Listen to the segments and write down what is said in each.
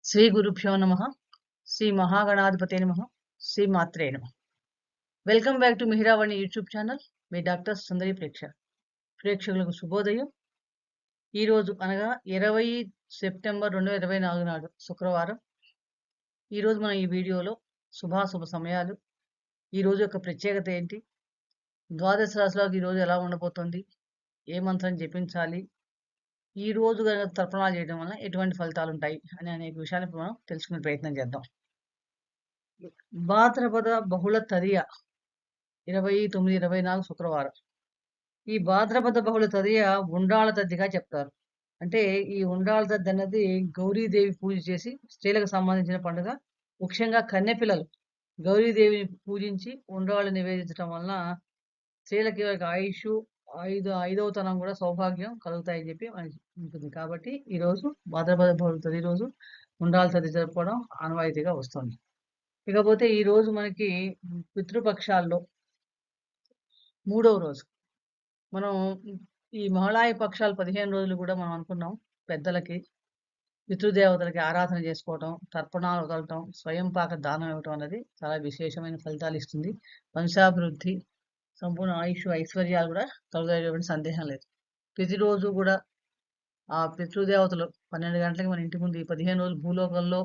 శ్రీ గురుభ్యో నమః. శ్రీ మహాగణాధిపతే నమః. శ్రీ మాత్రే నమః. Welcome back to Mihiravani YouTube channel. మీ డాక్టర్ సుందరి ప్రేక్షకులకు శుభోదయం. ఈరోజు అనగా 20 సెప్టెంబర్ 2024 నాడు శుక్రవారం. ఈరోజు మనం ఈ వీడియోలో శుభాశుభ సమయాలు, ఈరోజు యొక్క ప్రత్యేకత ఏంటి, ద్వాదశ రాశులకు ఈరోజు ఎలా ఉండబోతుంది, ఏ మంత్రం జపించాలి, ఈ రోజు గనక తర్పణాలు చేయడం వల్ల ఎటువంటి ఫలితాలు ఉంటాయి అనే అనేక విషయాలు ఇప్పుడు మనం తెలుసుకునే ప్రయత్నం చేద్దాం. భాద్రపద బహుళ తదియ 29-24 శుక్రవారం. ఈ భాద్రపద బహుళ తదియ ఉండ్రాళ్ళ తద్దిగా చెప్తారు. అంటే ఈ ఉండ్రాళ్ళ తద్ది అన్నది గౌరీదేవి పూజ చేసి స్త్రీలకు సంబంధించిన పండుగ. ముఖ్యంగా కన్యపిల్లలు గౌరీదేవిని పూజించి ఉండ్రాళ్ళు నివేదించడం వలన స్త్రీలకి ఆయుష్, ఐదవతనం కూడా సౌభాగ్యం కలుగుతాయని చెప్పి మనకి ఉంటుంది. కాబట్టి ఈరోజు భాద్రపద బహుళ తది రోజు ఉండ్రాళ్ళ తద్ది జరుపుకోవడం ఆనవాయితీగా వస్తుంది. ఇకపోతే ఈ రోజు మనకి పితృపక్షాల్లో 3వ రోజు. మనం ఈ మహాళయ పక్షాలు 15 రోజులు కూడా మనం అనుకున్నాం. పెద్దలకి, పితృదేవతలకి ఆరాధన చేసుకోవటం, తర్పణాలు వదలటం, స్వయం పాక దానం ఇవ్వటం అనేది చాలా విశేషమైన ఫలితాలు ఇస్తుంది. వంశాభివృద్ధి, సంపూర్ణ ఆయుష్, ఐశ్వర్యాలు కూడా కలుగుతాయటువంటి సందేహం లేదు. ప్రతిరోజు కూడా ఆ పితృదేవతలు 12 గంటలకి మన ఇంటి ముందు ఈ 15 రోజులు భూలోకంలో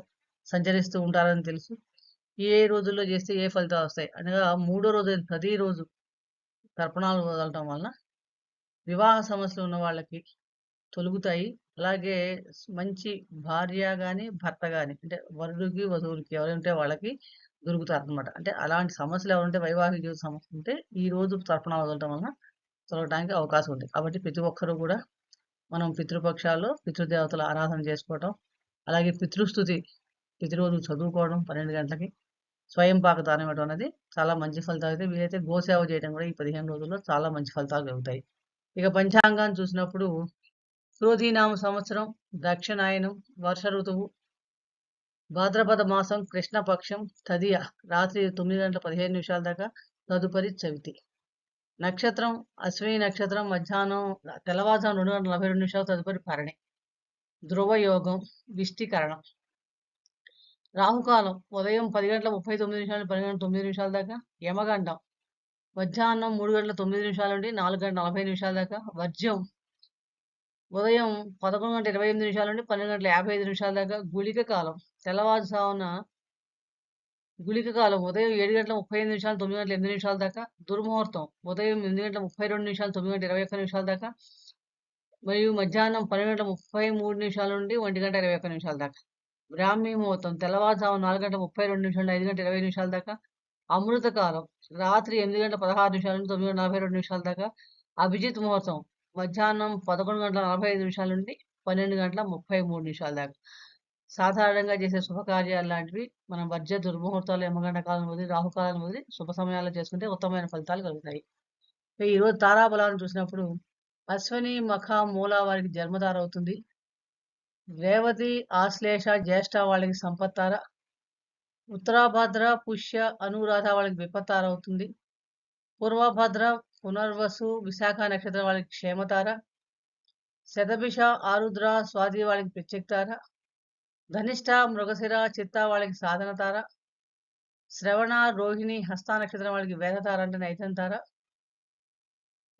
సంచరిస్తూ ఉంటారని తెలుసు. ఏ రోజుల్లో చేస్తే ఏ ఫలితాలు వస్తాయి అనగా 3వ రోజు ప్రతిరోజు తర్పణాలు వదలటం వలన వివాహ సమస్యలు ఉన్న వాళ్ళకి తొలుగుతాయి. అలాగే మంచి భార్య కానీ భర్త కానీ, అంటే వరుడికి వధువులకి ఎవరుంటే వాళ్ళకి దొరుకుతారనమాట. అంటే అలాంటి సమస్యలు ఎవరుంటే, వైవాహిక జీవిత సమస్యలు ఉంటే ఈ రోజు తర్పణాలు వదలటం వలన తొలగడానికి అవకాశం ఉంది. కాబట్టి ప్రతి ఒక్కరూ కూడా మనం పితృపక్షాల్లో పితృదేవతల ఆరాధన చేసుకోవటం, అలాగే పితృస్తుతి ప్రతిరోజు చదువుకోవడం 12 గంటలకి, స్వయం పాక దానం ఇవ్వడం అనేది చాలా మంచి ఫలితాలు అయితే. వీలైతే గోసేవ చేయడం కూడా ఈ 15 రోజుల్లో చాలా మంచి ఫలితాలు కలుగుతాయి. ఇక పంచాంగాన్ని చూసినప్పుడు క్రోధీనామ సంవత్సరం, దక్షిణాయనం, వర్ష ఋతువు, భాద్రపద మాసం, కృష్ణపక్షం, తదియ రాత్రి 9:15 దాకా, తదుపరి చవితి. నక్షత్రం అశ్విని నక్షత్రం, మధ్యాహ్నం తెల్లవారుజాము 2:42 తదుపరి భరణి. ధ్రువయోగం, విష్టికరణం. రాహుకాలం ఉదయం 10:39 12:09 దాకా, యమగండం మధ్యాహ్నం 3:09 నుండి 4:40 దాకా, వర్జ్యం ఉదయం 11:28 నుండి 12:55 దాకా, గుళిక కాలం తెల్లవారుజామున గుళిక కాలం ఉదయం 7:35 9:08 దాకా, దుర్ముహూర్తం ఉదయం 8:32 9:21 దాకా, మరియు మధ్యాహ్నం 12:33 నుండి 1:21 దాకా. బ్రాహ్మీ ముహూర్తం తెల్లవారుజాము 4:32 నుండి 5:20 దాకా, అమృత కాలం రాత్రి 8:16 నుండి 9:42 దాకా, అభిజిత్ ముహూర్తం మధ్యాహ్నం 11:45 నుండి 12:33 దాకా. సాధారణంగా చేసే శుభకార్యాలు లాంటివి మనం వర్జ్య, దుర్ముహూర్తాలు, యమగండ కాలం వదిలి, రాహుకాలం వదిలి శుభ సమయాల్లో చేసుకుంటే ఉత్తమమైన ఫలితాలు కలుగుతాయి. ఈరోజు తారాబలాన్ని చూసినప్పుడు అశ్విని, మఖ, మూల వారికి జన్మతార అవుతుంది. రేవతి, ఆశ్లేష, జ్యేష్ఠ వాళ్ళకి సంపత్తార. ఉత్తరాభద్ర, పుష్య, అనురాధ వాళ్ళకి విపత్తార అవుతుంది. పూర్వభద్ర, పునర్వసు, విశాఖ నక్షత్రం వాళ్ళకి క్షేమతార. శతభిష, ఆరుద్ర, స్వాతి వాళ్ళకి ప్రత్యక్తార. ధనిష్ట, మృగశిర, చిత్త వాళ్ళకి సాధన తార. శ్రవణ, రోహిణి, హస్త నక్షత్రం వాళ్ళకి వేదతార అంటే నైతంతార.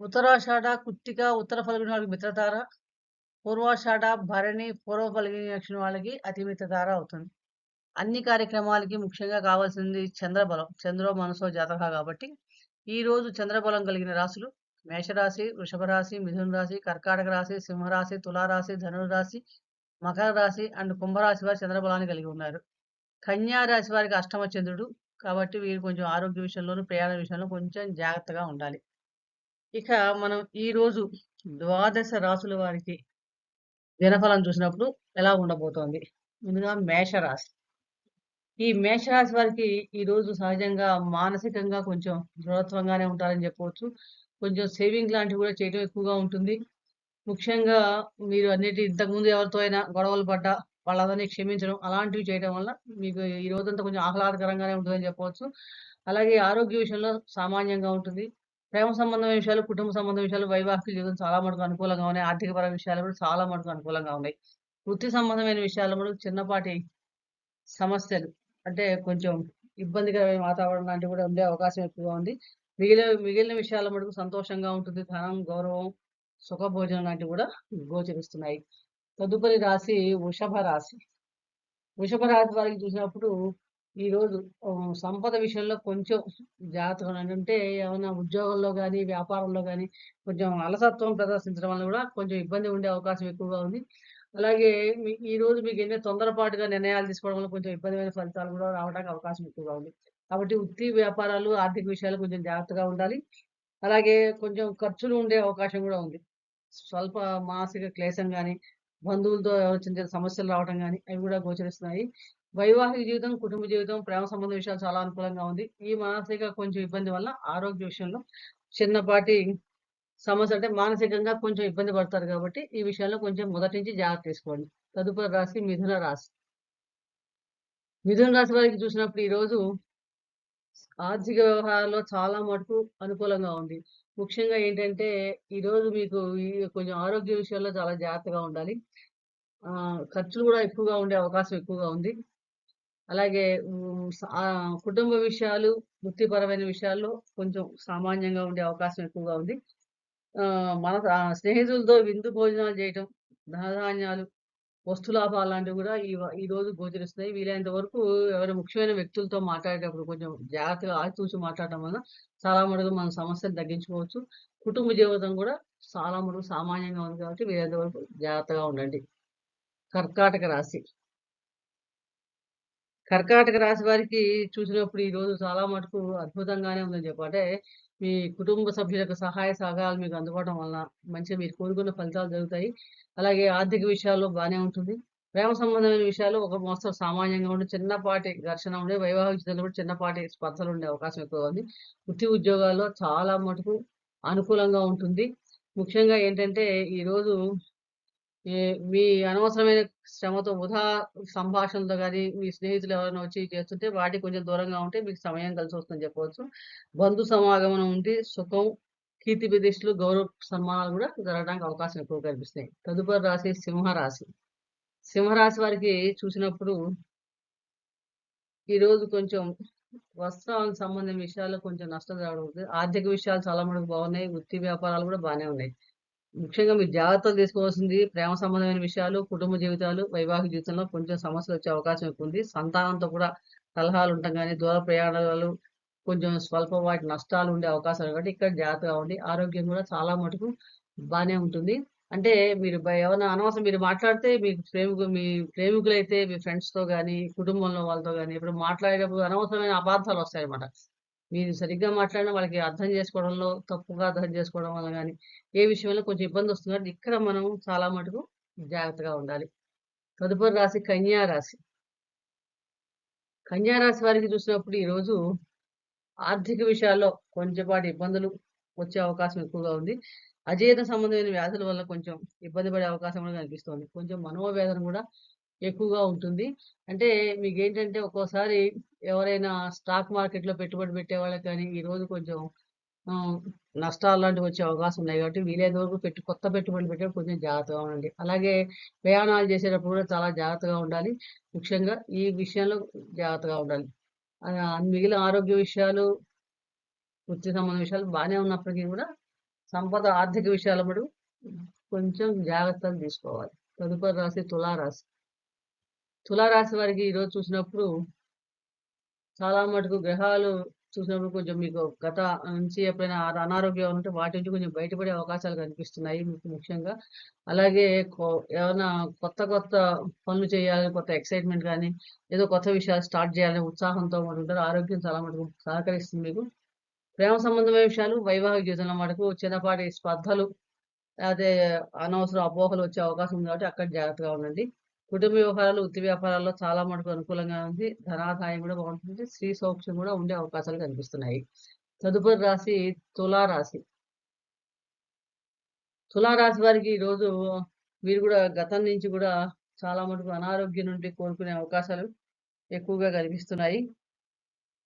ఉత్తరాషాఢ, కుత్తిక, ఉత్తర ఫల్గుని వాళ్ళకి మిత్రతార. పూర్వాషాఢ, భరణి, పూర్వ ఫల్గుని నక్షత్రం వాళ్ళకి అతిమిత్రతార అవుతుంది. అన్ని కార్యక్రమాలకి ముఖ్యంగా కావాల్సింది చంద్రబలం. చంద్రో మనసో జాతక కాబట్టి ఈ రోజు చంద్రబలం కలిగిన రాశులు మేషరాశి, వృషభ రాశి, మిథున రాశి, కర్కాటక రాశి, సింహరాశి, తులారాశి, ధనురాశి, మకర రాశి అండ్ కుంభరాశి వారి చంద్రబలాన్ని కలిగి ఉన్నారు. కన్యా రాశి వారికి అష్టమ చంద్రుడు కాబట్టి వీరు కొంచెం ఆరోగ్య విషయంలోనూ, ప్రయాణ విషయంలో కొంచెం జాగ్రత్తగా ఉండాలి. ఇక మనం ఈ రోజు ద్వాదశ రాశుల వారికి దినఫలం చూసినప్పుడు ఎలా ఉండబోతోంది. ముందుగా మేషరాశి. ఈ మేషరాశి వారికి ఈ రోజు సహజంగా మానసికంగా కొంచెం దృఢత్వంగానే ఉంటారని చెప్పవచ్చు. కొంచెం సేవింగ్ లాంటివి కూడా చేయడం ఎక్కువగా ఉంటుంది. ముఖ్యంగా మీరు ఇంతకుముందు ఎవరితో అయినా గొడవలు పడ్డా వాళ్ళందరినీ క్షమించడం అలాంటివి చేయడం వల్ల మీకు ఈ రోజంతా కొంచెం ఆహ్లాదకరంగానే ఉంటుందని చెప్పవచ్చు. అలాగే ఆరోగ్య విషయంలో సామాన్యంగా ఉంటుంది. ప్రేమ సంబంధమైన విషయాలు, కుటుంబ సంబంధమైన విషయాలు, వైవాహిక జీవితం చాలా మటుకు అనుకూలంగా ఉన్నాయి. ఆర్థికపరమైన విషయాలు కూడా చాలా మటుకు అనుకూలంగా ఉన్నాయి. వృత్తి సంబంధమైన విషయాల్లో కూడా చిన్నపాటి సమస్యలు అంటే కొంచెం ఇబ్బందికరమైన వాతావరణం లాంటివి కూడా ఉండే అవకాశం ఎక్కువగా ఉంది. మిగిలిన విషయాల మటుకు సంతోషంగా ఉంటుంది. ధనం, గౌరవం, సుఖభోజనం లాంటివి కూడా గోచరిస్తున్నాయి. తదుపరి రాశి వృషభ రాశి. వృషభ రాశి వారికి చూసినప్పుడు ఈరోజు సంపద విషయంలో కొంచెం జాగ్రత్తగా ఉండండి. అంటే ఏమన్నా ఉద్యోగంలో గాని, వ్యాపారంలో గాని కొంచెం అలసత్వం ప్రదర్శించడం వల్ల కూడా కొంచెం ఇబ్బంది ఉండే అవకాశం ఎక్కువగా ఉంది. అలాగే ఈరోజు మీకేంటంటే తొందరపాటుగా నిర్ణయాలు తీసుకోవడం వల్ల కొంచెం ఇబ్బందిమైన ఫలితాలు కూడా రావడానికి అవకాశం ఎక్కువగా ఉంది. కాబట్టి వృత్తి, వ్యాపారాలు, ఆర్థిక విషయాలు కొంచెం జాగ్రత్తగా ఉండాలి. అలాగే కొంచెం ఖర్చులు ఉండే అవకాశం కూడా ఉంది. స్వల్ప మానసిక క్లేశం గాని, బంధువులతో చిన్న చిన్న సమస్యలు రావటం గాని, అవి కూడా గోచరిస్తున్నాయి. వైవాహిక జీవితం, కుటుంబ జీవితం, ప్రేమ సంబంధ విషయాలు చాలా అనుకూలంగా ఉంది. ఈ మానసిక కొంచెం ఇబ్బంది వల్ల ఆరోగ్య విషయంలో చిన్నపాటి సమస్య అంటే మానసికంగా కొంచెం ఇబ్బంది పడతారు కాబట్టి, ఈ విషయంలో కొంచెం మొదటి నుంచి జాగ్రత్త తీసుకోండి. తదుపరి రాశి మిథున రాశి. మిథున రాశి వారికి చూసినప్పుడు ఈరోజు ఆర్థిక వ్యవహారాల్లో చాలా మటుకు అనుకూలంగా ఉంది. ముఖ్యంగా ఏంటంటే, ఈరోజు మీకు కొంచెం ఆరోగ్య విషయాల్లో చాలా జాగ్రత్తగా ఉండాలి. ఖర్చులు గూడా ఎక్కువగా ఉండే అవకాశం ఎక్కువగా ఉంది. అలాగే కుటుంబ విషయాలు, వృత్తిపరమైన విషయాల్లో కొంచెం సామాన్యంగా ఉండే అవకాశం ఎక్కువగా ఉంది. స్నేహితులతో విందు భోజనాలు చేయటం, ధనధాన్యాలు, వస్తు లాభాలు లాంటివి గూడా ఈరోజు గోచరిస్తున్నాయి. వీలైనంత వరకు ఎవరైనా ముఖ్యమైన వ్యక్తులతో మాట్లాడేటప్పుడు కొంచెం జాగ్రత్తగా ఆచితూచి మాట్లాడటం వల్ల చాలా మటుకు మనం సమస్యలు తగ్గించుకోవచ్చు. కుటుంబ జీవితం గూడా చాలా మటుకు సామాన్యంగా ఉంది కాబట్టి వీలైనంత వరకు జాగ్రత్తగా ఉండండి. కర్కాటక రాశి. కర్కాటక రాశి వారికి చూసినప్పుడు ఈరోజు చాలా మటుకు అద్భుతంగానే ఉందని చెప్పాలి. అంటే మీ కుటుంబ సభ్యుల యొక్క సహాయ సహకారాలు మీకు అందుకోవడం వలన మంచిగా మీరు కోరుకున్న ఫలితాలు జరుగుతాయి. అలాగే ఆర్థిక విషయాల్లో బానే ఉంటుంది. ప్రేమ సంబంధమైన విషయాలు ఒక మోస్తరు సామాన్యంగా ఉండి చిన్నపాటి ఘర్షణ ఉండి వైవాహిక జీవితంలో కూడా చిన్నపాటి స్పర్ధలు ఉండే అవకాశం ఎక్కువగా ఉంది. వృత్తి ఉద్యోగాల్లో చాలా మటుకు అనుకూలంగా ఉంటుంది. ముఖ్యంగా ఏంటంటే ఈరోజు ఏ మీ అనవసరమైన శ్రమతో వృధా సంభాషణలతో గాని, మీ స్నేహితులు ఎవరైనా వచ్చి చేస్తుంటే వాటికి కొంచెం దూరంగా ఉంటే మీకు సమయం కలిసొస్తుందని చెప్పవచ్చు. బంధు సమాగమనం ఉండి సుఖం, కీర్తి ప్రతిష్టలు, గౌరవ సన్మానాలు గూడా జరగడానికి అవకాశం ఎక్కువగా కనిపిస్తున్నాయి. తదుపరి రాశి సింహరాశి. సింహరాశి వారికి చూసినప్పుడు ఈరోజు కొంచెం వస్త్రాలకు సంబంధించిన విషయాల్లో కొంచెం నష్టం జరగబోతుంది. ఆర్థిక విషయాలు చాలా మటుకు బాగున్నాయి. వృత్తి వ్యాపారాలు గూడా బానే ఉన్నాయి. ముఖ్యంగా మీరు జాగ్రత్తలు తీసుకోవాల్సింది ప్రేమ సంబంధమైన విషయాలు, కుటుంబ జీవితాలు, వైవాహిక జీవితంలో కొంచెం సమస్యలొచ్చే అవకాశం ఎక్కువుంది. సంతానంతో కూడా కలహాలుండటం గాని, దూర ప్రయాణాలు, కొంచెం స్వల్పపాటి నష్టాలుండే అవకాశాలు కాబట్టి ఇక్కడ జాగ్రత్తగా ఉండి, ఆరోగ్యం కూడా చాలా మటుకు బానే ఉంటుంది. అంటే మీరు ఏమన్నా అనవసరం మీరు మాట్లాడితే మీకు మీ ప్రేమికులైతే మీ ఫ్రెండ్స్‌తో గాని, కుటుంబంలో వాళ్ళతో గాని ఇప్పుడు మాట్లాడేటప్పుడు అనవసరమైన అపార్థాలొస్తాయన్నమాట. మీరు సరిగ్గా మాట్లాడినా వాళ్ళకి అర్థం చేసుకోవడంలో తప్పుగా అర్థం చేసుకోవడం వల్ల గాని, ఏ విషయంలో కొంచెం ఇబ్బందొస్తుంది కాబట్టి ఇక్కడ మనం చాలా మటుకు జాగ్రత్తగా ఉండాలి. తదుపరి రాశి కన్యా రాశి. కన్యా రాశి వారికి చూసినప్పుడు ఈరోజు ఆర్థిక విషయాల్లో కొంచెంపాటి ఇబ్బందులు వచ్చే అవకాశం ఎక్కువగా ఉంది. అజీర్ణ సంబంధమైన వ్యాధుల వల్ల కొంచెం ఇబ్బంది పడే అవకాశం కూడా కనిపిస్తోంది. కొంచెం మనోవేదన కూడా ఎక్కువగా ఉంటుంది. అంటే మీకేంటంటే ఒక్కోసారి ఎవరైనా స్టాక్ మార్కెట్‌లో పెట్టుబడి పెట్టే వాళ్ళకి గాని, ఈరోజు కొంచెం ఆహ్, నష్టాలు లాంటివి వచ్చే అవకాశం ఉన్నాయి కాబట్టి వీలైనంత వరకు కొత్త పెట్టుబడులు పెట్టేటప్పుడు కొంచెం జాగ్రత్తగా ఉండండి. అలాగే ప్రయాణాలు చేసేటప్పుడు కూడా చాలా జాగ్రత్తగా ఉండాలి. ముఖ్యంగా ఈ విషయంలో జాగ్రత్తగా ఉండాలి. మిగిలిన ఆరోగ్య విషయాలు, వృత్తి సంబంధ విషయాలు బానే ఉన్నప్పటికీ కూడా సంపద ఆర్థిక విషయాల మటుకు కొంచెం జాగ్రత్తలు తీసుకోవాలి. తదుపరి రాశి తులారాశి. తులారాశి వారికి ఈరోజు చూసినప్పుడు చాలా మటుకు గ్రహాలు చూసినప్పుడు కొంచెం మీకు గత నుంచి ఎప్పుడైనా అనారోగ్యం ఉంటే వాటి నుంచి కొంచెం బయటపడే అవకాశాలు కనిపిస్తున్నాయి మీకు ముఖ్యంగా. అలాగే ఏమన్నా కొత్త కొత్త పనులు చేయాలి, కొత్త ఎక్సైట్‌మెంట్ గాని, ఏదో కొత్త విషయాలు స్టార్ట్ చేయాలనే ఉత్సాహంతో ఉంటారు. ఆరోగ్యం చాలా మటుకు సహకరిస్తుంది మీకు. ప్రేమ సంబంధమైన విషయాలు, వైవాహిక జీవితంలో మటుకు చిన్నపాటి స్పర్ధలు, లేతే అనవసర అపోహలు వచ్చే అవకాశం ఉంది కాబట్టి అక్కడ జాగ్రత్తగా ఉండండి. కుటుంబ వ్యవహారాలు, వృత్తి వ్యాపారాల్లో చాలా మటుకు అనుకూలంగా ఉంది. ధనాదాయం కూడా బాగుంటుంది. స్త్రీ సౌఖ్యం కూడా ఉండే అవకాశాలు కనిపిస్తున్నాయి. తదుపరి రాశి తులారాశి. తులారాశి వారికి ఈరోజు మీరు కూడా గతం నుంచి కూడా చాలా మటుకు అనారోగ్యం నుండి కోలుకునే అవకాశాలు ఎక్కువగా కనిపిస్తున్నాయి.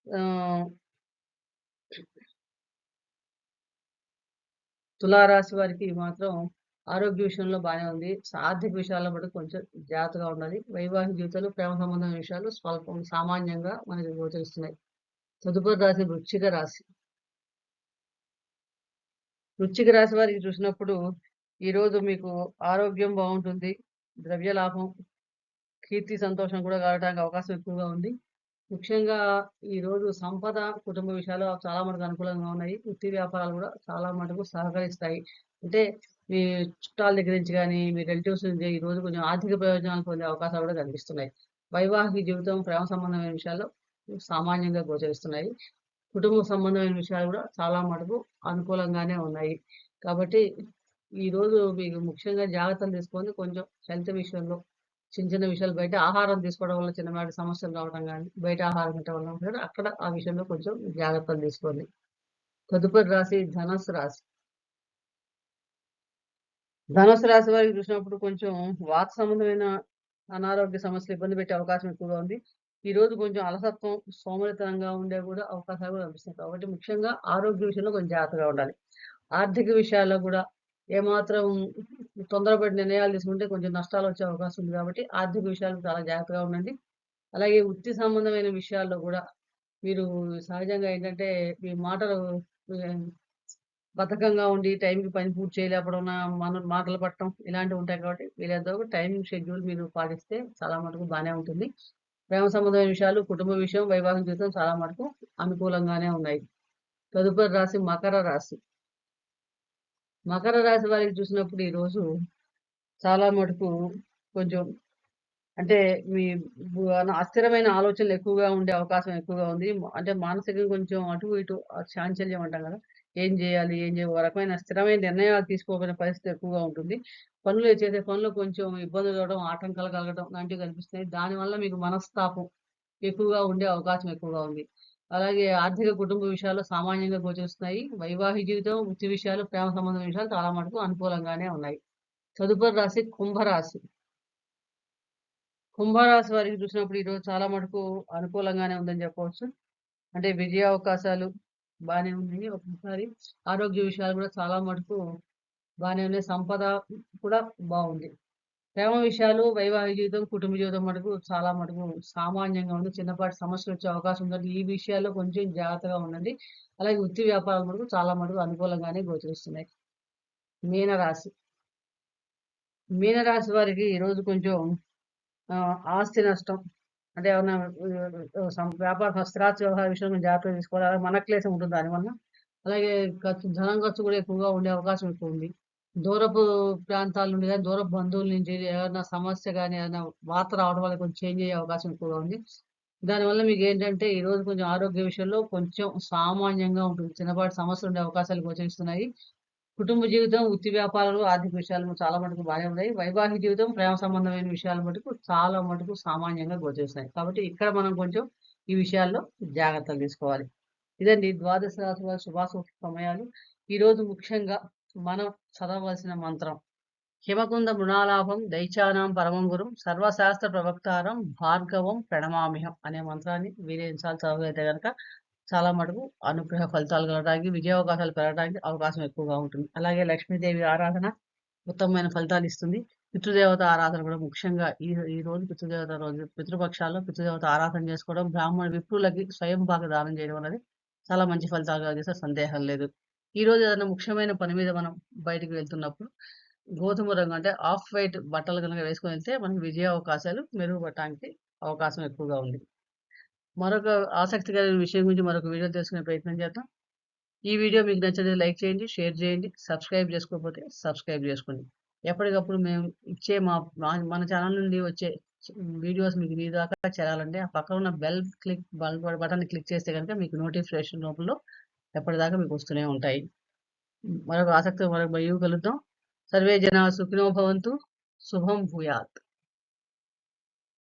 ఆహ్, తులారాశి వారికి మాత్రం ఆరోగ్య విషయంలో బానే ఉంది. ఆర్థిక విషయాల్లో మటుకు కొంచెం జాగ్రత్తగా ఉండాలి. వైవాహిక జీవితంలో ప్రేమ సంబంధమైన విషయాలు స్వల్పం సామాన్యంగా మనకి గోచరిస్తున్నాయి. తదుపరి రాశి వృశ్చిక రాశి. వృశ్చిక రాశి వారికి చూసినప్పుడు ఈరోజు మీకు ఆరోగ్యం బావుంటుంది. ద్రవ్య లాభం, కీర్తి, సంతోషం కూడా కలగడానికి అవకాశం ఎక్కువగా ఉంది. ముఖ్యంగా ఈరోజు సంపద, కుటుంబ విషయాలు చాలా మటుకు అనుకూలంగా ఉన్నాయి. వృత్తి వ్యాపారాలు కూడా చాలా మటుకు సహకరిస్తాయి. అంటే మీ చుట్టాల దగ్గర నుంచి గానీ, మీ రిలేటివ్స్ నుంచి ఈరోజు కొంచెం ఆర్థిక ప్రయోజనాలు పొందే అవకాశాలు కూడా కనిపిస్తున్నాయి. వైవాహిక జీవితం, ప్రేమ సంబంధమైన విషయాల్లో సామాన్యంగా గోచరిస్తున్నాయి. కుటుంబ సంబంధమైన విషయాలు కూడా చాలా మటుకు అనుకూలంగానే ఉన్నాయి. కాబట్టి ఈరోజు మీకు ముఖ్యంగా జాగ్రత్తలు తీసుకొని కొంచెం హెల్త్ విషయంలో చిన్న చిన్న విషయాలు బయట ఆహారం తీసుకోవడం వల్ల చిన్నపాటి సమస్యలు రావడం గానీ, బయట ఆహారం తినటం వల్ల కూడా అక్కడ ఆ విషయంలో కొంచెం జాగ్రత్తలు తీసుకోండి. తదుపరి రాశి ధనస్సు రాశి. ధనుస్సు రాశి వారికి చూసినప్పుడు కొంచెం వాత సంబంధమైన అనారోగ్య సమస్యలు ఇబ్బంది పెట్టే అవకాశం ఎక్కువగా ఉంది. ఈరోజు కొంచెం అలసత్వం, సోమరితనంగా ఉండే కూడా అవకాశాలు కూడా కనిపిస్తున్నాయి. కాబట్టి ముఖ్యంగా ఆరోగ్య విషయంలో కొంచెం జాగ్రత్తగా ఉండాలి. ఆర్థిక విషయాల్లో కూడా ఏమాత్రం తొందరపడి నిర్ణయాలు తీసుకుంటే కొంచెం నష్టాలొచ్చే అవకాశం ఉంది కాబట్టి ఆర్థిక విషయాల్లో చాలా జాగ్రత్తగా ఉండండి. అలాగే వృత్తి సంబంధమైన విషయాల్లో కూడా మీరు సహజంగా ఏంటంటే మీ మాటలు ఆహ్, బద్ధకంగా ఉండి టైంకి పని పూర్తి చేయలేకపోవడం, మన మాటలు పడటం ఇలాంటివి ఉంటాయి కాబట్టి వీలైనంత వరకు టైమింగ్ షెడ్యూల్ మీరు పాటిస్తే చాలా మటుకు బానే ఉంటుంది. ప్రేమ సంబంధమైన విషయాలు, కుటుంబ విషయం, వైవాహిక జీవితం చాలా మటుకు అనుకూలంగానే ఉన్నాయి. తదుపరి రాశి మకర రాశి. మకర రాశి వారికి చూసినప్పుడు ఈరోజు చాలా మటుకు కొంచెం అంటే మీ అస్థిరమైన ఆలోచనలు ఎక్కువగా ఉండే అవకాశం ఎక్కువగా ఉంది. అంటే మానసికంగా కొంచెం అటు ఇటు చాంచల్యం అంటాం గదా! ఏం జేయాలి? ఏం జే ఒక రకమైన స్థిరమైన నిర్ణయాలు తీసుకోలేని పరిస్థితి ఎక్కువగా ఉంటుంది. చేసే పనులు కొంచెం ఇబ్బందులు రావడం, ఆటంకాలు కలగడం లాంటివి కనిపిస్తున్నాయి. దానివల్ల మీకు మనస్తాపం ఎక్కువగా ఉండే అవకాశం ఎక్కువగా ఉంది. అలాగే ఆర్థిక కుటుంబ విషయాలు సామాన్యంగా గోచరిస్తున్నాయి. వైవాహిక జీవితం, వృత్తి విషయాలు, ప్రేమ సంబంధం విషయాలు చాలా మటుకు అనుకూలంగానే ఉన్నాయి. తదుపరి రాశి కుంభరాశి. కుంభరాశి వారికి చూసినప్పుడు ఈరోజు చాలా మటుకు అనుకూలంగానే ఉందని చెప్పవచ్చు. అంటే విజయావకాశాలు బానే ఉన్నాయి. ఒక్కొక్కసారి ఆరోగ్య విషయాలు కూడా చాలా మటుకు బానే ఉన్నాయి. సంపద కూడా బావుంది. ప్రేమ విషయాలు, వైవాహిక జీవితం, కుటుంబ జీవితం మటుకు చాలా మటుకు సామాన్యంగా ఉంది. చిన్నపాటి సమస్యలొచ్చే అవకాశం ఉందండి. ఈ విషయాల్లో కొంచెం జాగ్రత్తగా ఉండండి. అలాగే వృత్తి వ్యాపారాలు మటుకు చాలా మటుకు అనుకూలంగానే గోచరిస్తున్నాయి. మీనరాశి. మీనరాశి వారికి ఈరోజు కొంచెం ఆస్తి నష్టం. అంటే ఏమన్నా వ్యాపార స్థిరాస్తి వ్యవహార విషయంలో జాగ్రత్తలు తీసుకోవాలి. అలాగే మనక్లేశం ఉంటుంది దానివల్ల. అలాగే ధనం ఖర్చు కూడా ఎక్కువగా ఉండే అవకాశం ఎక్కువుంది. దూరపు ప్రాంతాల నుండి గాని, దూరపు బంధువుల నుంచి ఏమన్నా సమస్య గాని, ఏదైనా వార్త రావడం వల్ల కొంచెం చేంజ్ అయ్యే అవకాశం ఎక్కువగా ఉంది. దానివల్ల మీకేంటంటే ఈరోజు కొంచెం ఆరోగ్య విషయంలో కొంచెం సామాన్యంగా ఉంటుంది. చిన్నపాటి సమస్యలుండే అవకాశాలు గోచరిస్తున్నాయి. కుటుంబ జీవితం, వృత్తి వ్యాపారాలు, ఆర్థిక విషయాలు చాలా మటుకు బానే ఉన్నాయి. వైవాహిక జీవితం, ప్రేమ సంబంధమైన విషయాలు మటుకు చాలా మటుకు సామాన్యంగా గోచరిస్తాయి. కాబట్టి ఇక్కడ మనం కొంచెం ఈ విషయాల్లో జాగ్రత్తలు తీసుకోవాలి. ఇదండి ద్వాదశ రాశి వారి శుభాశుభ సమయాలు. ఈరోజు ముఖ్యంగా మనం చదవవలసిన మంత్రం హిమకుంద మృణాలాభం దైత్యానాం పరమం గురుం సర్వశాస్త్ర ప్రవక్తారం భార్గవం ప్రణమామ్యహం అనే మంత్రాన్ని వీలైన సార్లు చదవగలిగితే గనక చాలా మటుకు అనుగ్రహ ఫలితాలు కలగడానికి, విజయావకాశాలు పెరగడానికి అవకాశం ఎక్కువగా ఉంటుంది. అలాగే లక్ష్మీదేవి ఆరాధన ఉత్తమమైన ఫలితాలిస్తుంది. పితృదేవత ఆరాధన కూడా ముఖ్యంగా ఈ రోజు పితృదేవత రోజు పితృపక్షాల్లో పితృదేవత ఆరాధన చేసుకోవడం, బ్రాహ్మణ విప్రులకి స్వయంపాక దానం చేయడం అనేది చాలా మంచి ఫలితాలు కలిగిస్తే సందేహం లేదు. ఈరోజు ఏదైనా ముఖ్యమైన పని మీద మనం బయటికి వెళ్తున్నప్పుడు గోధుమ రంగు అంటే ఆఫ్ వైట్ బట్టలు గనుక వేసుకొని వెళ్తే మనకి విజయావకాశాలు మెరుగుపడటానికి అవకాశం ఎక్కువగా ఉంది. మరొక ఆసక్తికరమైన విషయం గురించి మరొక వీడియో తెలుసుకునే ప్రయత్నం చేద్దాం. ఈ వీడియో మీకు నచ్చితే లైక్ చేయండి, షేర్ చేయండి. సబ్స్క్రైబ్ చేసుకోకపోతే సబ్స్క్రైబ్ చేసుకోండి. ఎప్పటికప్పుడు మేము ఇచ్చే మన ఛానల్ నుండి వచ్చే వీడియోస్ మీకు మీ దాకా చేరాలంటే ఆ పక్కన ఉన్న బటన్ క్లిక్ చేస్తే గనుక మీకు నోటిఫికేషన్ రూపంలో ఎప్పటిదాకా మీకు వస్తూనే ఉంటాయి. మరొక వీడియో కలుద్దాం. సర్వే జనా సుఖినో భవంతు. శుభం భూయాత్.